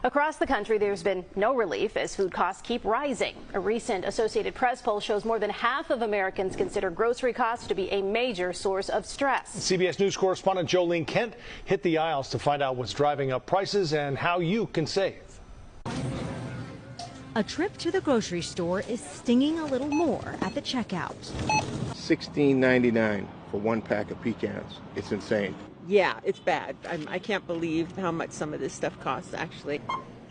Across the country, there's been no relief as food costs keep rising. A recent Associated Press poll shows more than half of Americans consider grocery costs to be a major source of stress. CBS News correspondent Jolene Kent hit the aisles to find out what's driving up prices and how you can save. A trip to the grocery store is stinging a little more at the checkout. $16.99 for one pack of pecans. It's insane. Yeah, it's bad. I can't believe how much some of this stuff costs, actually.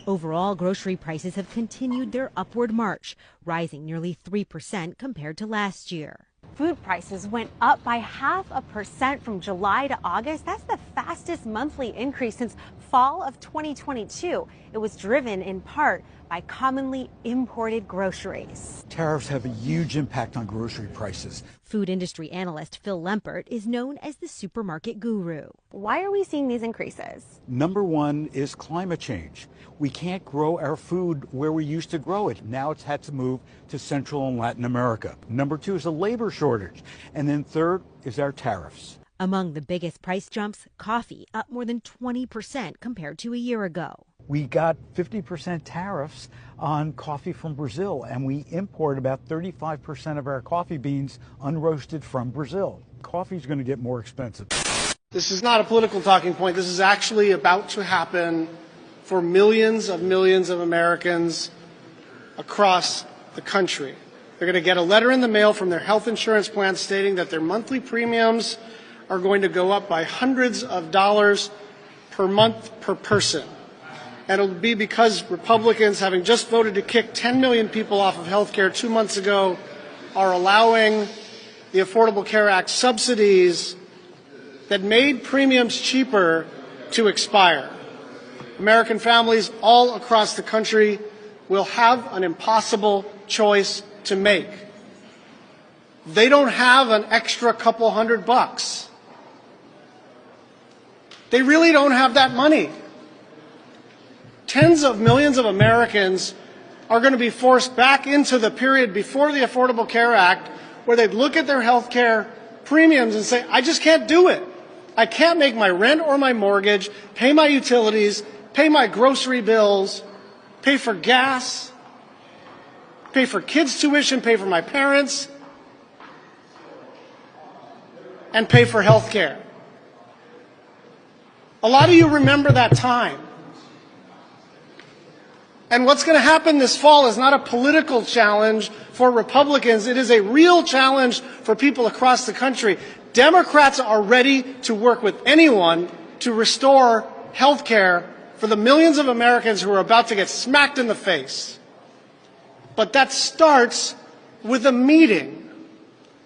Overall, grocery prices have continued their upward march, rising nearly 3% compared to last year. Food prices went up by 0.5% from July to August. That's the fastest monthly increase since fall of 2022. It was driven in part by commonly imported groceries. Tariffs have a huge impact on grocery prices. Food industry analyst Phil Lempert is known as the supermarket guru. Why are we seeing these increases? Number one is climate change. We can't grow our food where we used to grow it. Now it's had to move to Central and Latin America. Number two is a labor shortage. And then third is our tariffs. Among the biggest price jumps, coffee up more than 20% compared to a year ago. We got 50% tariffs on coffee from Brazil, and we import about 35% of our coffee beans unroasted from Brazil. Coffee's going to get more expensive. This is not a political talking point. This is actually about to happen for millions of Americans across the country. They're going to get a letter in the mail from their health insurance plan stating that their monthly premiums are going to go up by hundreds of dollars per month per person. And it'll be because Republicans, having just voted to kick 10 million people off of health care 2 months ago, are allowing the Affordable Care Act subsidies that made premiums cheaper to expire. American families all across the country will have an impossible choice to make. They don't have an extra couple $100. They really don't have that money. Tens of millions of Americans are going to be forced back into the period before the Affordable Care Act, where they'd look at their health care premiums and say, I just can't do it. I can't make my rent or my mortgage, pay my utilities, pay my grocery bills, pay for gas, pay for kids' tuition, pay for my parents, and pay for health care. A lot of you remember that time. And what's going to happen this fall is not a political challenge for Republicans. It is a real challenge for people across the country. Democrats are ready to work with anyone to restore health care for the millions of Americans who are about to get smacked in the face. But that starts with a meeting.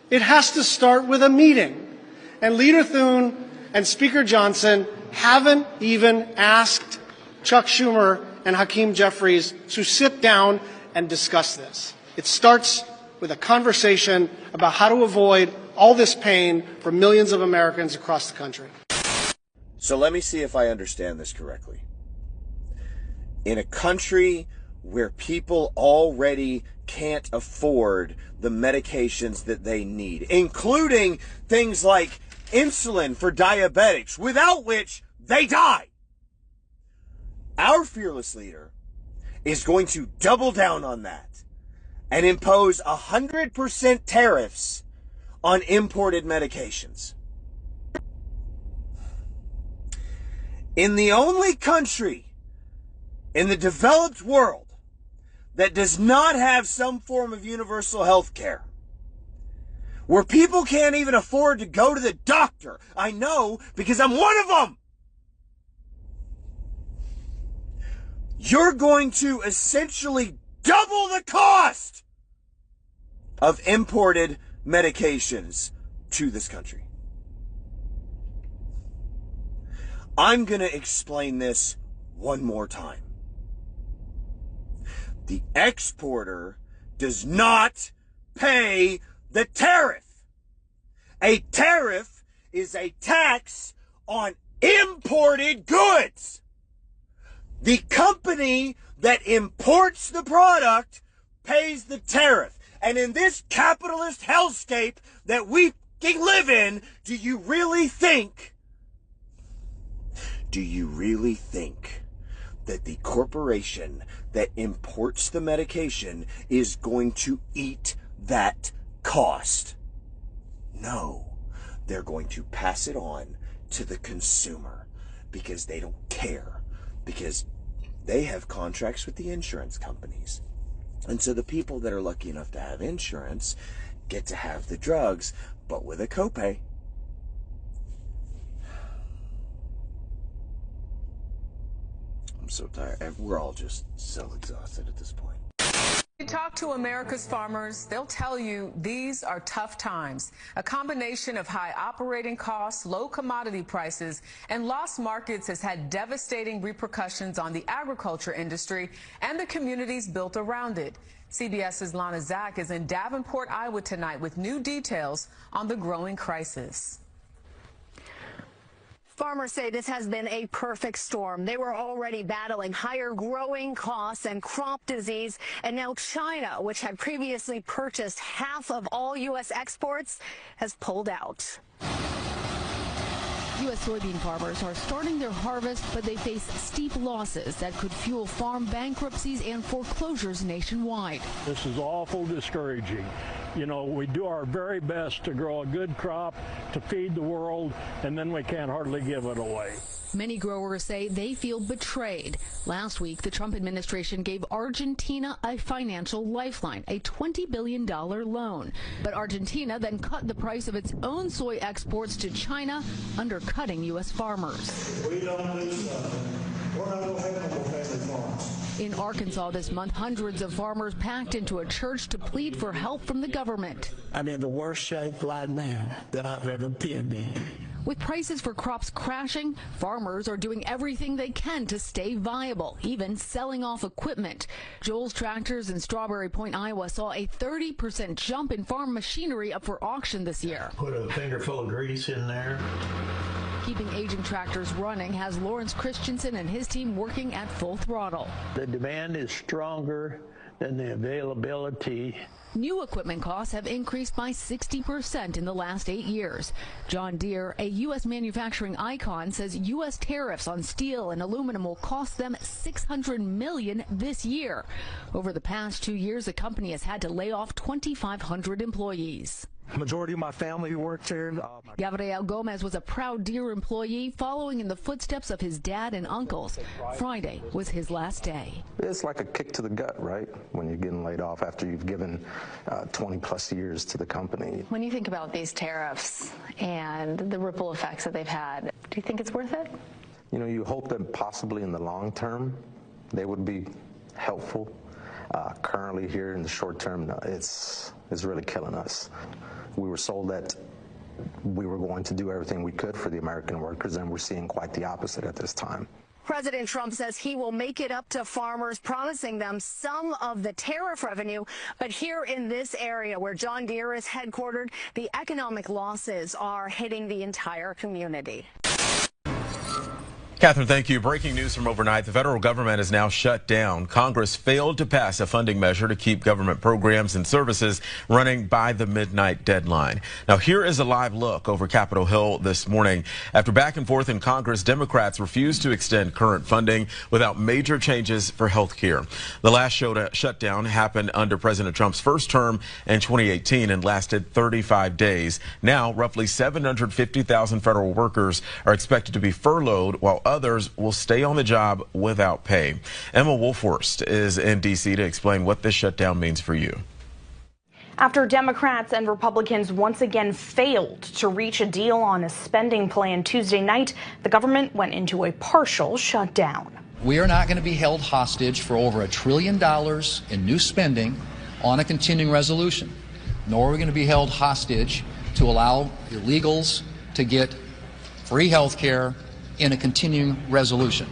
It has to start with a meeting. And Leader Thune and Speaker Johnson haven't even asked Chuck Schumer and Hakeem Jeffries to sit down and discuss this. It starts with a conversation about how to avoid all this pain for millions of Americans across the country. So let me see if I understand this correctly. In a country where people already can't afford the medications that they need, including things like insulin for diabetics, without which they die, our fearless leader is going to double down on that and impose 100% tariffs on imported medications. In the only country in the developed world that does not have some form of universal health care, where people can't even afford to go to the doctor, I know because I'm one of them, you're going to essentially double the cost of imported medications to this country. I'm going to explain this one more time. The exporter does not pay the tariff. A tariff is a tax on imported goods. The company that imports the product pays the tariff. And in this capitalist hellscape that we live in, do you really think that the corporation that imports the medication is going to eat that cost. No, they're going to pass it on to the consumer because they don't care, because they have contracts with the insurance companies. And so the people that are lucky enough to have insurance get to have the drugs, but with a copay. I'm so tired. We're all just so exhausted at this point. You talk to America's farmers, they'll tell you these are tough times. A combination of high operating costs, low commodity prices, and lost markets has had devastating repercussions on the agriculture industry and the communities built around it. CBS's Lana Zak is in Davenport, Iowa tonight with new details on the growing crisis. Farmers say this has been a perfect storm. They were already battling higher growing costs and crop disease, and now China, which had previously purchased half of all U.S. exports, has pulled out. U.S. soybean farmers are starting their harvest, but they face steep losses that could fuel farm bankruptcies and foreclosures nationwide. This is awful discouraging. You know, we do our very best to grow a good crop to feed the world, and then we can't hardly give it away. Many growers say they feel betrayed. Last week, the Trump administration gave Argentina a financial lifeline, a $20 billion loan. But Argentina then cut the price of its own soy exports to China, undercutting U.S. farmers. We don't do something. We're not going to have no family farms. In Arkansas this month, hundreds of farmers packed into a church to plead for help from the government. I'm in the worst shape right now that I've ever been in. With prices for crops crashing, farmers are doing everything they can to stay viable, even selling off equipment. Joel's Tractors in Strawberry Point, Iowa saw a 30% jump in farm machinery up for auction this year. Put a finger full of grease in there. Keeping aging tractors running has Lawrence Christensen and his team working at full throttle. The demand is stronger than the availability. New equipment costs have increased by 60% in the last 8 years. John Deere, a U.S. manufacturing icon, says U.S. tariffs on steel and aluminum will cost them $600 million this year. Over the past 2 years, the company has had to lay off 2,500 employees. Majority of my family works here. Gabriel Gomez was a proud Deere employee, following in the footsteps of his dad and uncles. Friday was his last day. It's like a kick to the gut, right? When you're getting laid off after you've given 20 plus years to the company. When you think about these tariffs and the ripple effects that they've had, do you think it's worth it? You know, you hope that possibly in the long term they would be helpful. Currently here in the short term, no, it's really killing us. We were sold that we were going to do everything we could for the American workers, and we're seeing quite the opposite at this time. President Trump says he will make it up to farmers, promising them some of the tariff revenue. But here in this area where John Deere is headquartered, the economic losses are hitting the entire community. Catherine, thank you. Breaking news from overnight. The federal government is now shut down. Congress failed to pass a funding measure to keep government programs and services running by the midnight deadline. Now, here is a live look over Capitol Hill this morning. After back and forth in Congress, Democrats refused to extend current funding without major changes for health care. The last shutdown happened under President Trump's first term in 2018 and lasted 35 days. Now, roughly 750,000 federal workers are expected to be furloughed, while others will stay on the job without pay. Emma Wolfhorst is in D.C. to explain what this shutdown means for you. After Democrats and Republicans once again failed to reach a deal on a spending plan Tuesday night, the government went into a partial shutdown. We are not going to be held hostage for over $1 trillion in new spending on a continuing resolution, nor are we going to be held hostage to allow illegals to get free health care in a continuing resolution.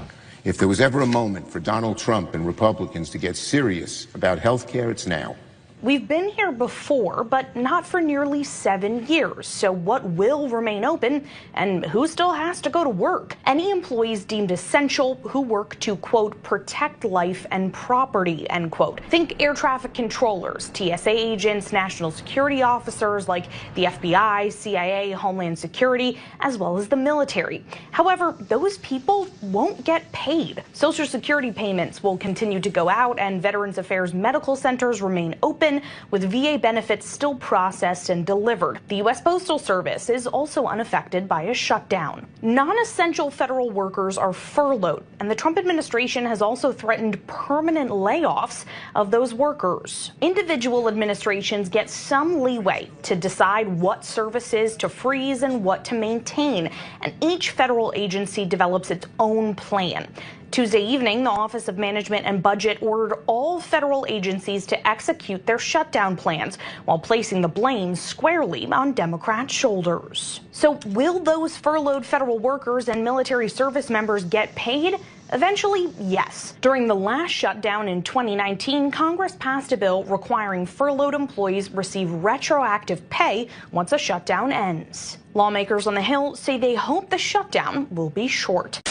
If there was ever a moment for Donald Trump and Republicans to get serious about health care, it's now. We've been here before, but not for nearly 7 years. So what will remain open and who still has to go to work? Any employees deemed essential who work to, quote, protect life and property, end quote. Think air traffic controllers, TSA agents, national security officers like the FBI, CIA, Homeland Security, as well as the military. However, those people won't get paid. Social Security payments will continue to go out and Veterans Affairs medical centers remain open, with VA benefits still processed and delivered. The U.S. Postal Service is also unaffected by a shutdown. Non-essential federal workers are furloughed, and the Trump administration has also threatened permanent layoffs of those workers. Individual administrations get some leeway to decide what services to freeze and what to maintain, and each federal agency develops its own plan. Tuesday evening, the Office of Management and Budget ordered all federal agencies to execute their shutdown plans while placing the blame squarely on Democrats' shoulders. So will those furloughed federal workers and military service members get paid? Eventually, yes. During the last shutdown in 2019, Congress passed a bill requiring furloughed employees receive retroactive pay once a shutdown ends. Lawmakers on the Hill say they hope the shutdown will be short.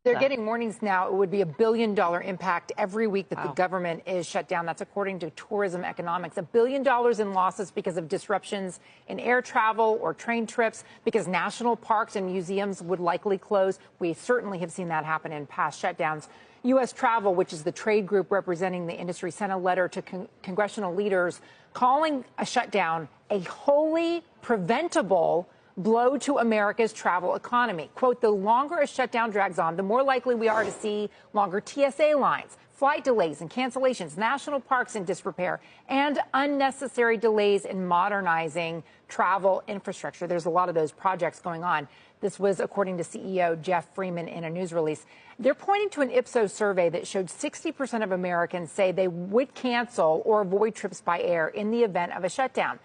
They're getting warnings now. It would be $1 billion impact every week that the government is shut down. That's according to Tourism Economics. $1 billion in losses because of disruptions in air travel or train trips, because national parks and museums would likely close. We certainly have seen that happen in past shutdowns. U.S. Travel, which is the trade group representing the industry, sent a letter to congressional leaders calling a shutdown a wholly preventable blow to America's travel economy. Quote, the longer a shutdown drags on, the more likely we are to see longer TSA lines, flight delays and cancellations, national parks in disrepair, and unnecessary delays in modernizing travel infrastructure. There's a lot of those projects going on. This was according to CEO Jeff Freeman in a news release. They're pointing to an Ipsos survey that showed 60% of Americans say they would cancel or avoid trips by air in the event of a shutdown.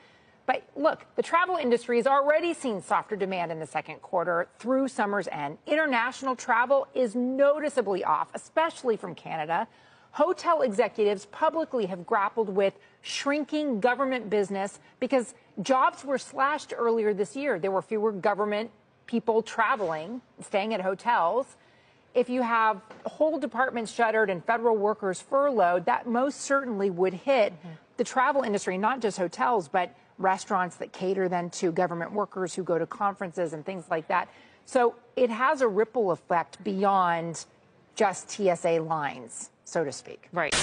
But look, the travel industry has already seen softer demand in the second quarter through summer's end. International travel is noticeably off, especially from Canada. Hotel executives publicly have grappled with shrinking government business because jobs were slashed earlier this year. There were fewer government people traveling, staying at hotels. If you have whole departments shuttered and federal workers furloughed, that most certainly would hit the travel industry, not just hotels, but restaurants that cater then to government workers who go to conferences and things like that. So it has a ripple effect beyond just TSA lines, so to speak. Right.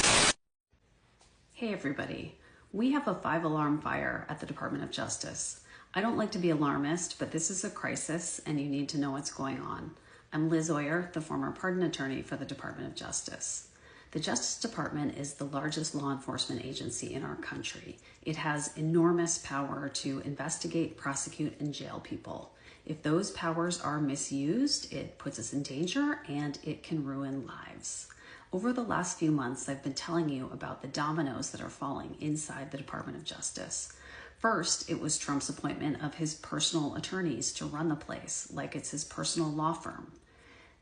Hey, everybody. We have a 5-alarm fire at the Department of Justice. I don't like to be alarmist, but this is a crisis and you need to know what's going on. I'm Liz Oyer, the former pardon attorney for the Department of Justice. The Justice Department is the largest law enforcement agency in our country. It has enormous power to investigate, prosecute, and jail people. If those powers are misused, it puts us in danger and it can ruin lives. Over the last few months, I've been telling you about the dominoes that are falling inside the Department of Justice. First, it was Trump's appointment of his personal attorneys to run the place, like it's his personal law firm.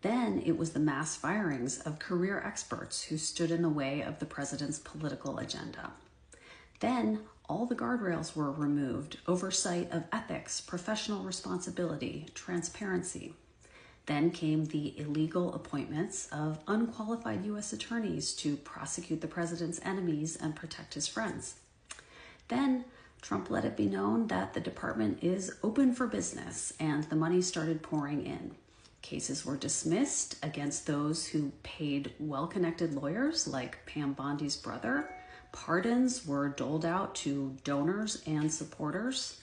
Then it was the mass firings of career experts who stood in the way of the president's political agenda. Then all the guardrails were removed, oversight of ethics, professional responsibility, transparency. Then came the illegal appointments of unqualified U.S. attorneys to prosecute the president's enemies and protect his friends. Then Trump let it be known that the department is open for business and the money started pouring in. Cases were dismissed against those who paid well-connected lawyers like Pam Bondi's brother. Pardons were doled out to donors and supporters.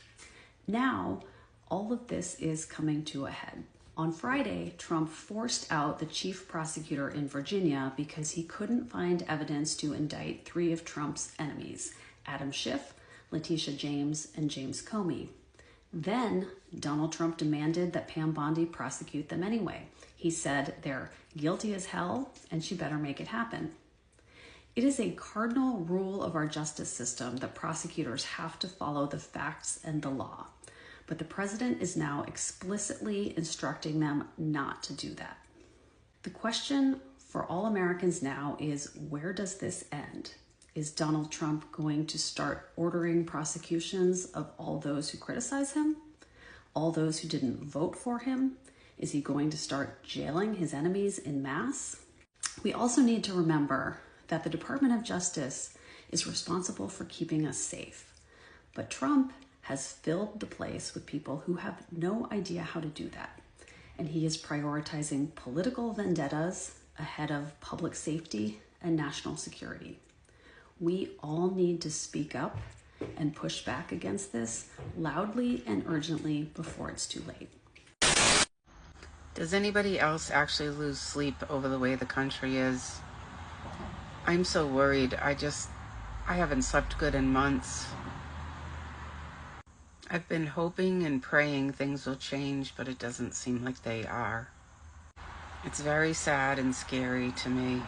Now, all of this is coming to a head. On Friday, Trump forced out the chief prosecutor in Virginia because he couldn't find evidence to indict 3 of Trump's enemies, Adam Schiff, Letitia James, and James Comey. Then Donald Trump demanded that Pam Bondi prosecute them anyway. He said they're guilty as hell and she better make it happen. It is a cardinal rule of our justice system that prosecutors have to follow the facts and the law. But the president is now explicitly instructing them not to do that. The question for all Americans now is, where does this end? Is Donald Trump going to start ordering prosecutions of all those who criticize him? All those who didn't vote for him? Is he going to start jailing his enemies en masse? We also need to remember that the Department of Justice is responsible for keeping us safe. But Trump has filled the place with people who have no idea how to do that. And he is prioritizing political vendettas ahead of public safety and national security. We all need to speak up and push back against this loudly and urgently before it's too late. Does anybody else actually lose sleep over the way the country is? I'm so worried. I haven't slept good in months. I've been hoping and praying things will change, but it doesn't seem like they are. It's very sad and scary to me.